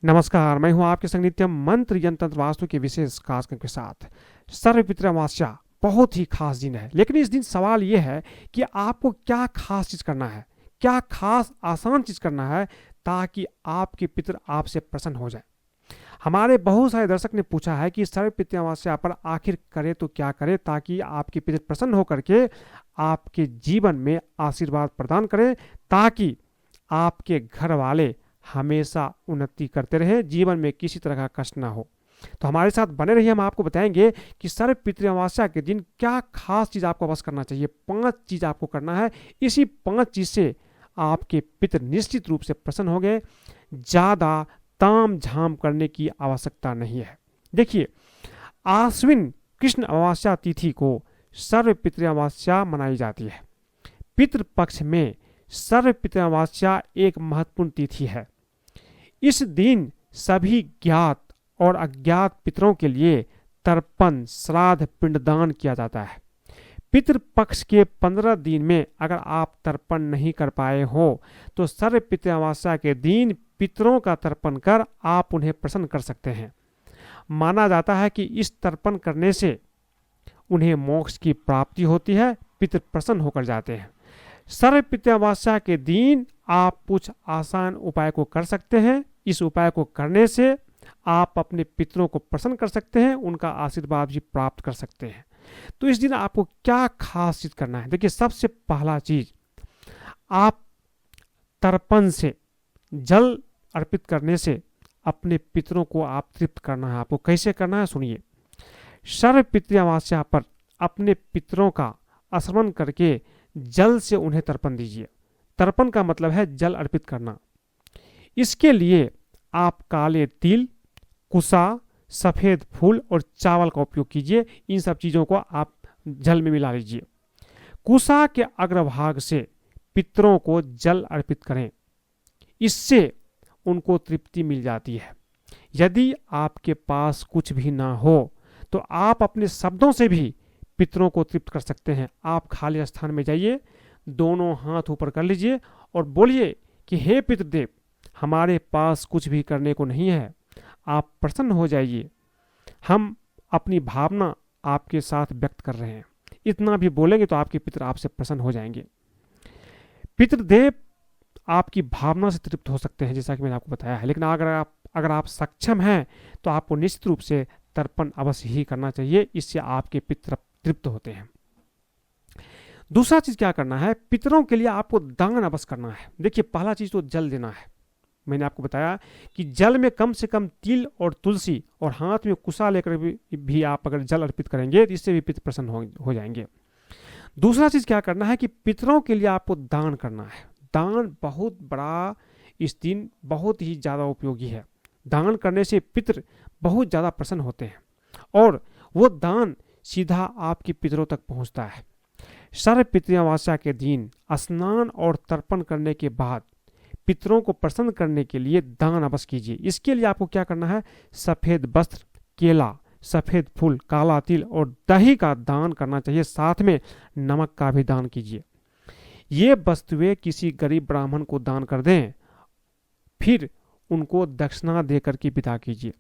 नमस्कार, मैं हूं आपके संग नित्यम मंत्र यंत्र तंत्र वास्तु के विशेष कार्यक्रम के साथ। सर्वपितृ अमावस्या बहुत ही खास दिन है, लेकिन इस दिन सवाल यह है कि आपको क्या खास चीज करना है, क्या खास आसान चीज करना है ताकि आपके पितृ आपसे प्रसन्न हो जाए। हमारे बहुत सारे दर्शक ने पूछा है कि सर्वपितृ अमावस्या पर आखिर करे तो क्या करे ताकि आपके पितृ प्रसन्न होकर के आपके जीवन में आशीर्वाद प्रदान करें, ताकि आपके घर वाले हमेशा उन्नति करते रहे, जीवन में किसी तरह का कष्ट ना हो। तो हमारे साथ बने रहिए, हम आपको बताएंगे कि सर्वपितृ अमावस्या के दिन क्या खास चीज आपको अवश्य करना चाहिए। 5 चीज आपको करना है। इसी 5 चीज से आपके पितृ निश्चित रूप से प्रसन्न हो गए। ज्यादा ताम झाम करने की आवश्यकता नहीं है। देखिए, आश्विन कृष्ण अमावस्या तिथि को सर्वपितृ अमावस्या मनाई जाती है। पितृपक्ष में सर्वपितृ अमावस्या एक महत्वपूर्ण तिथि है। इस दिन सभी ज्ञात और अज्ञात पितरों के लिए तर्पण, श्राद्ध, पिंडदान किया जाता है। पितृपक्ष के 15 दिन में अगर आप तर्पण नहीं कर पाए हो तो सर्वपितृ अमावस्या के दिन पितरों का तर्पण कर आप उन्हें प्रसन्न कर सकते हैं। माना जाता है कि इस तर्पण करने से उन्हें मोक्ष की प्राप्ति होती है, पितृ प्रसन्न होकर जाते हैं। सर्वपितृ अमावस्या के दिन आप कुछ आसान उपाय को कर सकते हैं। इस उपाय को करने से आप अपने पितरों को प्रसन्न कर सकते हैं, उनका आशीर्वाद भी प्राप्त कर सकते हैं। तो इस दिन आपको क्या खास चीज करना है। देखिए, सबसे पहला चीज, आप तर्पण से, जल अर्पित करने से अपने पितरों को आप तृप्त करना है। आपको कैसे करना है सुनिए। सर्वपितृ अमावस्या पर अपने पितरों का स्मरण करके जल से उन्हें तर्पण दीजिए। तर्पण का मतलब है जल अर्पित करना। इसके लिए आप काले तिल, कुसा, सफेद फूल और चावल का उपयोग कीजिए। इन सब चीजों को आप जल में मिला लीजिए। कुसा के अग्रभाग से पितरों को जल अर्पित करें, इससे उनको तृप्ति मिल जाती है। यदि आपके पास कुछ भी ना हो तो आप अपने शब्दों से भी पितरों को तृप्त कर सकते हैं। आप खाली स्थान में जाइए, दोनों हाथ ऊपर कर लीजिए और बोलिए कि हे पितृदेव, हमारे पास कुछ भी करने को नहीं है, आप प्रसन्न हो जाइए। हम अपनी भावना आपके साथ व्यक्त कर रहे हैं। इतना भी बोलेंगे तो आपके पितृ आपसे प्रसन्न हो जाएंगे। पितृदेव आपकी भावना से तृप्त हो सकते हैं, जैसा कि मैंने आपको बताया है। लेकिन अगर आप सक्षम हैं तो आपको निश्चित रूप से तर्पण अवश्य ही करना चाहिए। इससे आपके पितृ तृप्त होते हैं। दूसरा चीज क्या करना है, पितरों के लिए आपको दान अवश्य करना है। देखिए, पहला चीज तो जल देना है। मैंने आपको बताया कि जल में कम से कम तिल और तुलसी और हाथ में कुसा लेकर भी आप अगर जल अर्पित करेंगे तो इससे भी पितृ प्रसन्न हो जाएंगे। दूसरा चीज क्या करना है कि पितरों के लिए आपको दान करना है। दान बहुत बड़ा, इस दिन बहुत ही ज्यादा उपयोगी है। दान करने से पितृ बहुत ज्यादा प्रसन्न होते हैं और वो दान सीधा आपके पितरों तक पहुंचता है। सर्वपितृ अमावस्या के दिन स्नान और तर्पण करने के बाद पितरों को प्रसन्न करने के लिए दान अवश्य कीजिए। इसके लिए आपको क्या करना है, सफेद वस्त्र, केला, सफेद फूल, काला तिल और दही का दान करना चाहिए। साथ में नमक का भी दान कीजिए। ये वस्तुएं किसी गरीब ब्राह्मण को दान कर दें, फिर उनको दक्षिणा देकर के विदा कीजिए।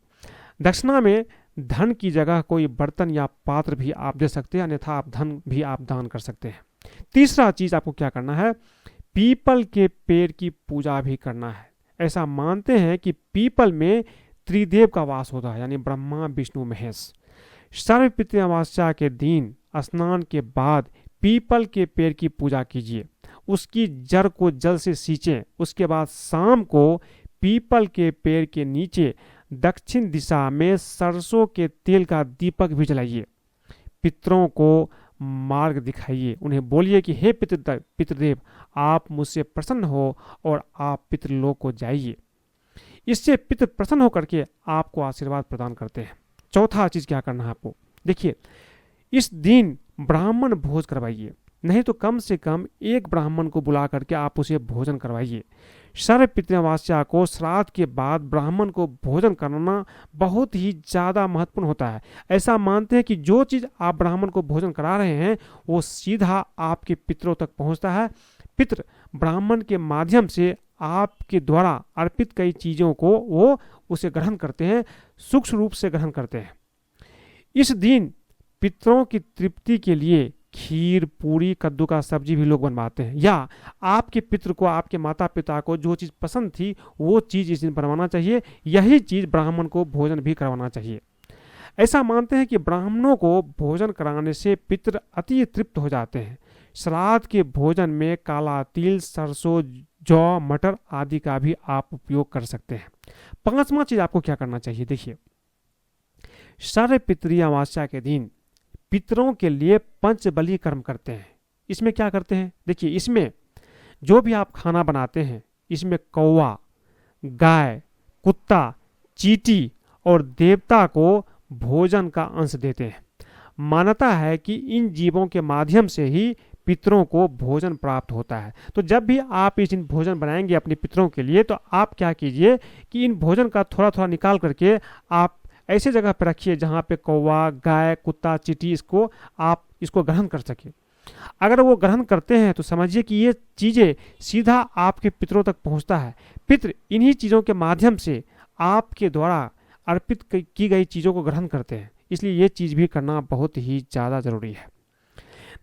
दक्षिणा में धन की जगह कोई बर्तन या पात्र भी आप दे सकते हैं, अन्यथा आप धन भी आप दान कर सकते हैं। तीसरा चीज आपको क्या करना है, पीपल के पेड़ की पूजा भी करना है। ऐसा मानते हैं कि पीपल में त्रिदेव का वास होता है, यानी ब्रह्मा, विष्णु, महेश। सर्वपितृ अमावस्या के दिन स्नान के बाद पीपल के पेड़ की पूजा कीजिए। उसकी जड़ को जल से सींचें। उसके बाद शाम को पीपल के पेड़ के नीचे दक्षिण दिशा में सरसों के तेल का दीपक भी जलाइए। पितरों को मार्ग दिखाइए। उन्हें बोलिए कि हे पितृदेव, आप मुझसे प्रसन्न हो और आप पितृलोक को जाइए। इससे पितृ प्रसन्न होकर के आपको आशीर्वाद प्रदान करते हैं। चौथा चीज क्या करना है आपको, देखिए, इस दिन ब्राह्मण भोज करवाइए। नहीं तो कम से कम एक ब्राह्मण को बुला करके आप उसे भोजन करवाइए। सर्वपितृ अमावस्या को श्राद्ध के बाद ब्राह्मण को भोजन कराना बहुत ही ज़्यादा महत्वपूर्ण होता है। ऐसा मानते हैं कि जो चीज़ आप ब्राह्मण को भोजन करा रहे हैं वो सीधा आपके पितरों तक पहुंचता है। पितृ ब्राह्मण के माध्यम से आपके द्वारा अर्पित कई चीज़ों को वो उसे ग्रहण करते हैं, सूक्ष्म रूप से ग्रहण करते हैं। इस दिन पितरों की तृप्ति के लिए खीर, पूरी, कद्दू का सब्जी भी लोग बनवाते हैं, या आपके पितृ को, आपके माता पिता को जो चीज़ पसंद थी वो चीज़ इस दिन बनवाना चाहिए। यही चीज़ ब्राह्मण को भोजन भी करवाना चाहिए। ऐसा मानते हैं कि ब्राह्मणों को भोजन कराने से पितृ अति तृप्त हो जाते हैं। श्राद्ध के भोजन में काला तिल, सरसों, जौ, मटर आदि का भी आप उपयोग कर सकते हैं। पांचवा चीज आपको क्या करना चाहिए, देखिए, सर्व पितृ अमावस्या के दिन पितरों के लिए पंचबली कर्म करते हैं। इसमें क्या करते हैं, देखिए, इसमें जो भी आप खाना बनाते हैं, इसमें कौवा, गाय, कुत्ता, चींटी और देवता को भोजन का अंश देते हैं। मान्यता है कि इन जीवों के माध्यम से ही पितरों को भोजन प्राप्त होता है। तो जब भी आप इस दिन भोजन बनाएंगे अपने पितरों के लिए, तो आप क्या कीजिए कि इन भोजन का थोड़ा थोड़ा निकाल करके आप ऐसे जगह पर रखिए जहाँ पे कौवा, गाय, कुत्ता, चींटी आप इसको ग्रहण कर सके। अगर वो ग्रहण करते हैं तो समझिए कि ये चीज़ें सीधा आपके पितरों तक पहुँचता है। पितृ इन्हीं चीज़ों के माध्यम से आपके द्वारा अर्पित की गई चीज़ों को ग्रहण करते हैं, इसलिए ये चीज़ भी करना बहुत ही ज़्यादा जरूरी है।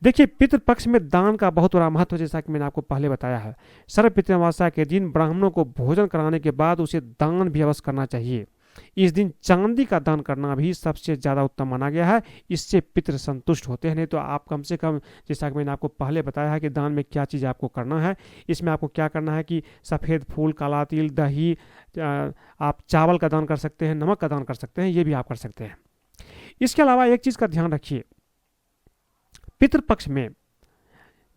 देखिए, पितृपक्ष में दान का बहुत बड़ा महत्व, जैसा कि मैंने आपको पहले बताया है। सर्व पितृ अमावस्या के दिन ब्राह्मणों को भोजन कराने के बाद उसे दान भी अवश्य करना चाहिए। इस दिन चांदी का दान करना भी सबसे ज़्यादा उत्तम माना गया है। इससे पितृ संतुष्ट होते हैं। नहीं तो आप कम से कम, जैसा कि मैंने आपको पहले बताया है कि दान में क्या चीज़ आपको करना है, इसमें आपको क्या करना है कि सफ़ेद फूल, काला तिल, दही, आप चावल का दान कर सकते हैं, नमक का दान कर सकते हैं, ये भी आप कर सकते हैं। इसके अलावा एक चीज़ का ध्यान रखिए, पितृपक्ष में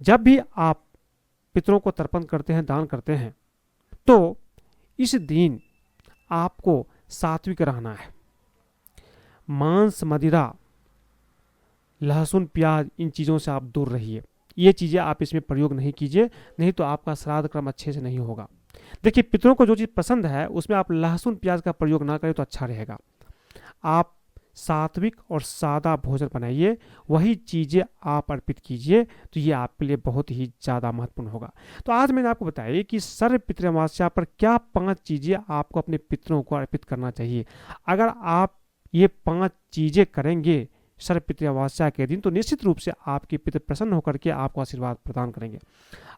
जब भी आप पितरों को तर्पण करते हैं, दान करते हैं, तो इस दिन आपको सात्विक रहना है। मांस, मदिरा, लहसुन, प्याज, इन चीज़ों से आप दूर रहिए। ये चीज़ें आप इसमें प्रयोग नहीं कीजिए, नहीं तो आपका श्राद्ध क्रम अच्छे से नहीं होगा। देखिए, पितरों को जो चीज़ पसंद है उसमें आप लहसुन, प्याज का प्रयोग ना करें तो अच्छा रहेगा। आप सात्विक और सादा भोजन बनाइए, वही चीज़ें आप अर्पित कीजिए, तो ये आपके लिए बहुत ही ज़्यादा महत्वपूर्ण होगा। तो आज मैंने आपको बताया कि सर्व पितृ अमावस्या पर क्या 5 चीज़ें आपको अपने पितरों को अर्पित करना चाहिए। अगर आप ये 5 चीज़ें करेंगे सर्व पितृ अमावस्या के दिन, तो निश्चित रूप से आपके पितृ प्रसन्न होकर के आपको आशीर्वाद प्रदान करेंगे।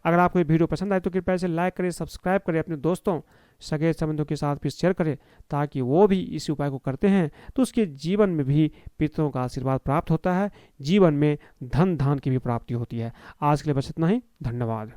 अगर आपको ये वीडियो पसंद आए तो कृपया इसे लाइक करें, सब्सक्राइब करें, अपने दोस्तों, सगे संबंधों के साथ भी शेयर करें, ताकि वो भी इस उपाय को करते हैं तो उसके जीवन में भी पितरों का आशीर्वाद प्राप्त होता है, जीवन में धन धान की भी प्राप्ति होती है। आज के लिए बस इतना ही, धन्यवाद।